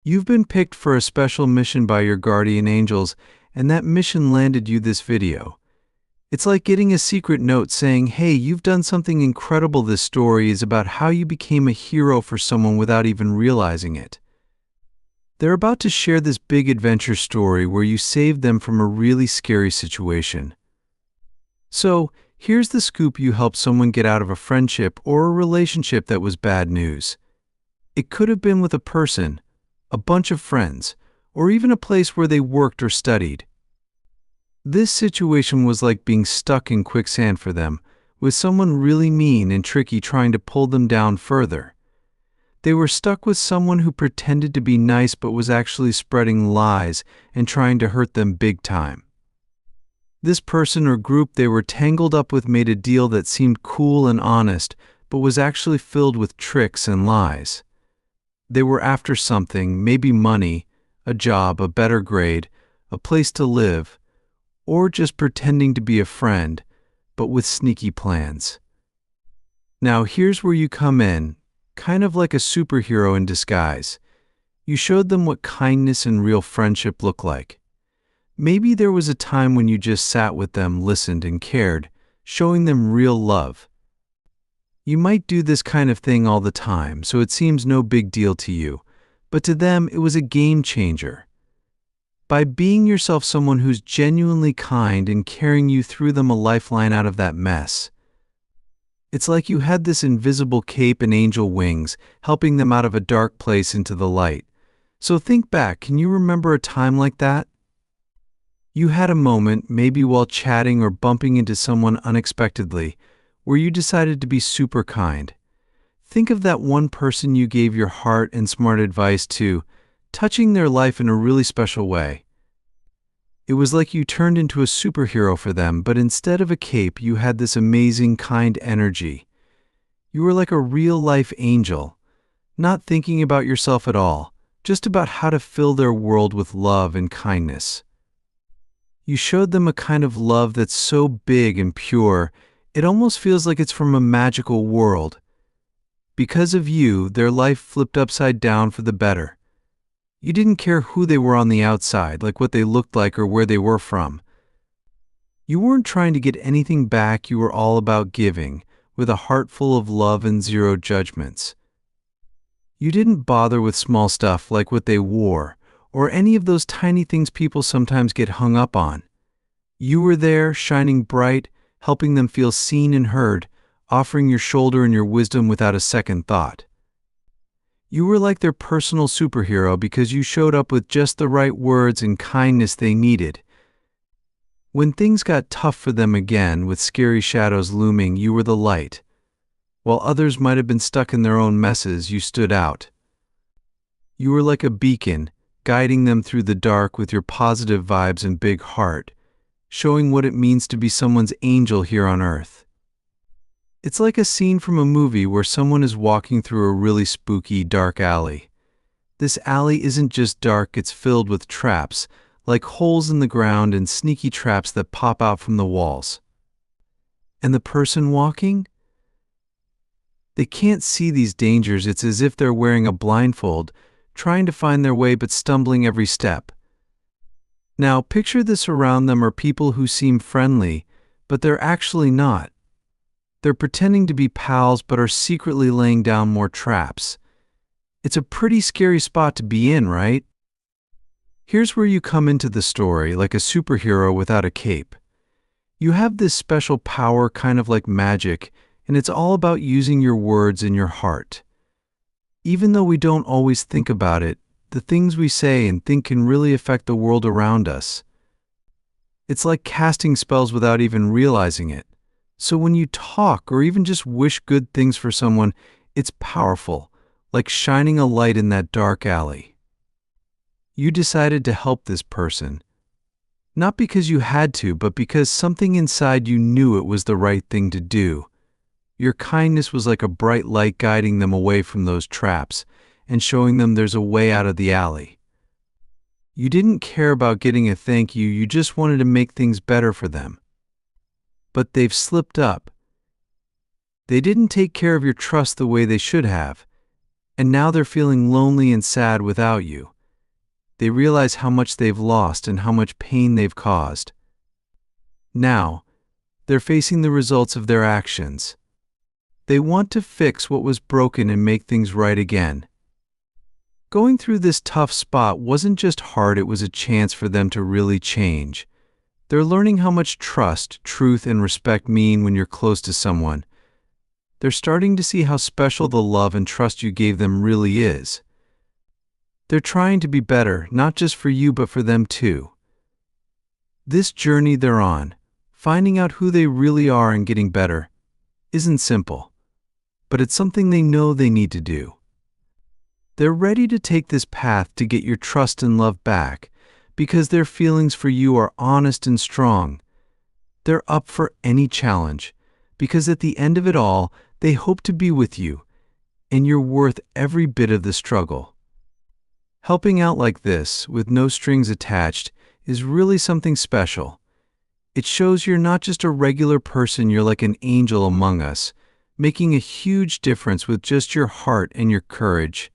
You've been picked for a special mission by your guardian angels, and that mission landed you this video. It's like getting a secret note saying, hey, you've done something incredible. This story is about how you became a hero for someone without even realizing it. They're about to share this big adventure story where you saved them from a really scary situation. So, here's the scoop: you helped someone get out of a friendship or a relationship that was bad news. It could have been with a person, a bunch of friends, or even a place where they worked or studied. This situation was like being stuck in quicksand for them, with someone really mean and tricky trying to pull them down further. They were stuck with someone who pretended to be nice but was actually spreading lies and trying to hurt them big time. This person or group they were tangled up with made a deal that seemed cool and honest, but was actually filled with tricks and lies. They were after something, maybe money, a job, a better grade, a place to live, or just pretending to be a friend, but with sneaky plans. Now here's where you come in, kind of like a superhero in disguise. You showed them what kindness and real friendship look like. Maybe there was a time when you just sat with them, listened, and cared, showing them real love. You might do this kind of thing all the time, so it seems no big deal to you, but to them it was a game changer. By being yourself someone who's genuinely kind and carrying you through them a lifeline out of that mess. It's like you had this invisible cape and angel wings, helping them out of a dark place into the light. So think back, can you remember a time like that? You had a moment, maybe while chatting or bumping into someone unexpectedly, where you decided to be super kind. Think of that one person you gave your heart and smart advice to, touching their life in a really special way. It was like you turned into a superhero for them, but instead of a cape, you had this amazing, kind energy. You were like a real-life angel, not thinking about yourself at all, just about how to fill their world with love and kindness. You showed them a kind of love that's so big and pure, it almost feels like it's from a magical world. Because of you, their life flipped upside down for the better. You didn't care who they were on the outside, like what they looked like or where they were from. You weren't trying to get anything back, you were all about giving, with a heart full of love and zero judgments. You didn't bother with small stuff like what they wore, or any of those tiny things people sometimes get hung up on. You were there, shining bright, helping them feel seen and heard, offering your shoulder and your wisdom without a second thought. You were like their personal superhero because you showed up with just the right words and kindness they needed. When things got tough for them again, with scary shadows looming, you were the light. While others might have been stuck in their own messes, you stood out. You were like a beacon, guiding them through the dark with your positive vibes and big heart, showing what it means to be someone's angel here on earth. It's like a scene from a movie where someone is walking through a really spooky, dark alley. This alley isn't just dark, it's filled with traps, like holes in the ground and sneaky traps that pop out from the walls. And the person walking? They can't see these dangers. It's as if they're wearing a blindfold, trying to find their way but stumbling every step. Now, picture this: around them are people who seem friendly, but they're actually not. They're pretending to be pals but are secretly laying down more traps. It's a pretty scary spot to be in, right? Here's where you come into the story, like a superhero without a cape. You have this special power, kind of like magic, and it's all about using your words and your heart. Even though we don't always think about it, the things we say and think can really affect the world around us. It's like casting spells without even realizing it. So when you talk or even just wish good things for someone, it's powerful, like shining a light in that dark alley. You decided to help this person, not because you had to, but because something inside you knew it was the right thing to do. Your kindness was like a bright light guiding them away from those traps and showing them there's a way out of the alley. You didn't care about getting a thank you, you just wanted to make things better for them. But they've slipped up. They didn't take care of your trust the way they should have, and now they're feeling lonely and sad without you. They realize how much they've lost and how much pain they've caused. Now, they're facing the results of their actions. They want to fix what was broken and make things right again. Going through this tough spot wasn't just hard, it was a chance for them to really change. They're learning how much trust, truth, and respect mean when you're close to someone. They're starting to see how special the love and trust you gave them really is. They're trying to be better, not just for you, but for them too. This journey they're on, finding out who they really are and getting better, isn't simple, but it's something they know they need to do. They're ready to take this path to get your trust and love back because their feelings for you are honest and strong. They're up for any challenge because at the end of it all, they hope to be with you, and you're worth every bit of the struggle. Helping out like this, with no strings attached, is really something special. It shows you're not just a regular person, you're like an angel among us, making a huge difference with just your heart and your courage.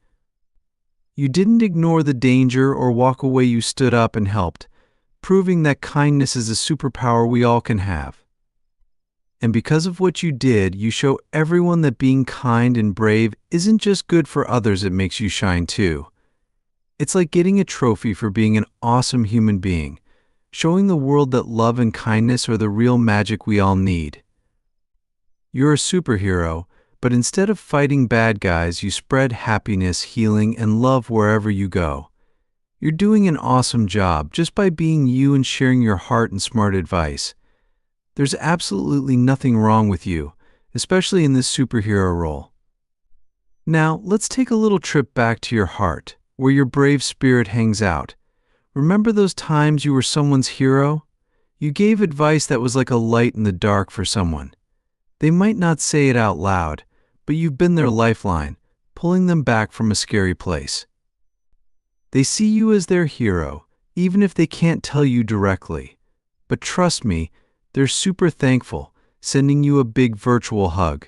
You didn't ignore the danger or walk away, you stood up and helped, proving that kindness is a superpower we all can have. And because of what you did, you show everyone that being kind and brave isn't just good for others, it makes you shine too. It's like getting a trophy for being an awesome human being, showing the world that love and kindness are the real magic we all need. You're a superhero, but instead of fighting bad guys, you spread happiness, healing, and love wherever you go. You're doing an awesome job just by being you and sharing your heart and smart advice. There's absolutely nothing wrong with you, especially in this superhero role. Now, let's take a little trip back to your heart, where your brave spirit hangs out. Remember those times you were someone's hero? You gave advice that was like a light in the dark for someone. They might not say it out loud, but you've been their lifeline, pulling them back from a scary place. They see you as their hero, even if they can't tell you directly. But trust me, they're super thankful, sending you a big virtual hug.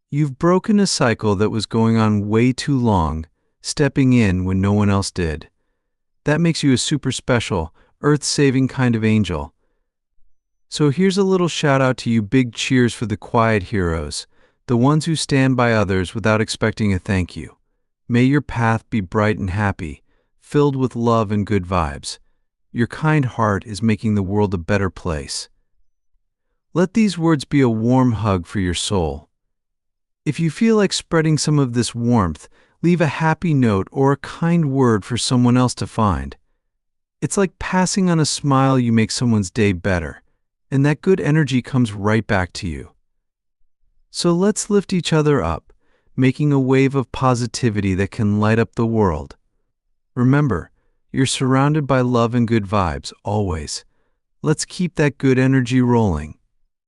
You've broken a cycle that was going on way too long, stepping in when no one else did. That makes you a super special, earth-saving kind of angel. So here's a little shout out to you, big cheers for the quiet heroes, the ones who stand by others without expecting a thank you. May your path be bright and happy, filled with love and good vibes. Your kind heart is making the world a better place. Let these words be a warm hug for your soul. If you feel like spreading some of this warmth, leave a happy note or a kind word for someone else to find. It's like passing on a smile, you make someone's day better, and that good energy comes right back to you. So let's lift each other up, making a wave of positivity that can light up the world. Remember, you're surrounded by love and good vibes, always. Let's keep that good energy rolling.